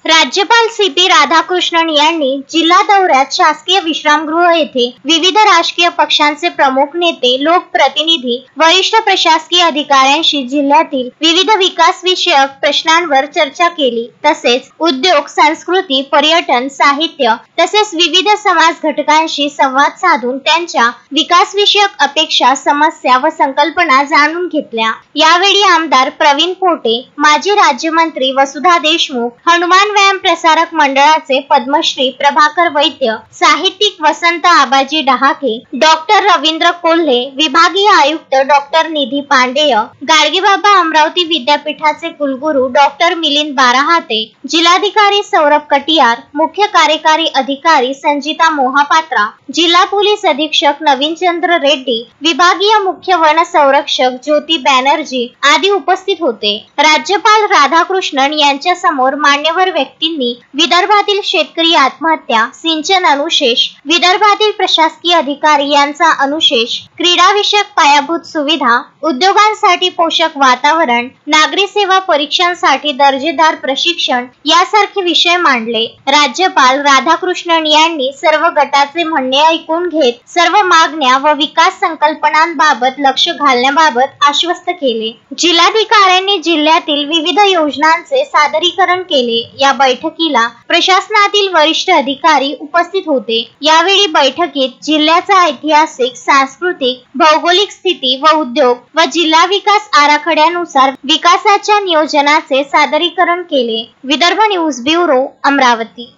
राज्यपाल सी.पी. राधाकृष्णन यांनी जिल्हा दौऱ्यात शासकीय विश्रामगृह येथे विविध राजकीय पक्षांचे प्रमुख नेते, लोकप्रतिनिधी, वरिष्ठ प्रशासकीय अधिकाऱ्यांशी जिल्ह्यातील विविध विकास विषयक प्रश्नांवर चर्चा केली। तसेच उद्योग, संस्कृती, पर्यटन, साहित्य तसेच विविध समाज घटकांशी संवाद साधून त्यांच्या विकास विषयक अपेक्षा, समस्या व संकल्पना जाणून घेतल्या। यावेळी आमदार प्रवीण पोटे, माजी राज्यमंत्री वसुधा देशमुख, हनुमान व्यायाम प्रसारक मंडळाचे पद्मश्री प्रभाकर वैद्य, साहित्यिक वसंत आबाजी डहाके, डॉक्टर रवींद्र कोल्हे, विभागीय आयुक्त डॉक्टर निधी पांडेय, गाडगेबाबा अमरावती विद्यापीठाचे कुलगुरू डॉक्टर मिलिंद बाराहाते, जिल्हाधिकारी सौरभ कटियार, मुख्य कार्यकारी अधिकारी संजिता मोहापात्रा, जिल्हा पोलीस अधीक्षक नवीनचंद्र रेड्डी, विभागीय मुख्य वन संरक्षक ज्योती बॅनर्जी आदी उपस्थित होते। राज्यपाल राधाकृष्णन यांच्या समोर मान्यवर व्यक्तींनी विदर्भातील शेतकरी आत्महत्या, सिंचन अनुशेष, विदर्भातील प्रशासकीय अधिकारी यांचा अनुशेष, क्रीडा विषयक पायाभूत सुविधा, उद्योगांसाठी पोषक वातावरण, नागरी सेवा परीक्षांसाठी दर्जेदार प्रशिक्षण यासारखे विषय मांडले। राज्यपाल राधाकृष्णन यांनी सर्व गटाचे म्हणणे ऐकून घेत सर्व मागण्या व विकास संकल्पनांबाबत लक्ष घालण्याबाबत आश्वस्त केले। जिल्हाधिकाऱ्यांनी जिल्ह्यातील विविध योजनांचे सादरीकरण केले। या बैठकीला प्रशासनातील वरिष्ठ अधिकारी उपस्थित होते। यावेळी बैठकीत जिल्ह्याचा ऐतिहासिक, सांस्कृतिक, भौगोलिक स्थिती व उद्योग व जिल्हा विकास आराखड्यानुसार विकासाच्या नियोजनाचे सादरीकरण केले। Vidarbha news bureau, Amravati.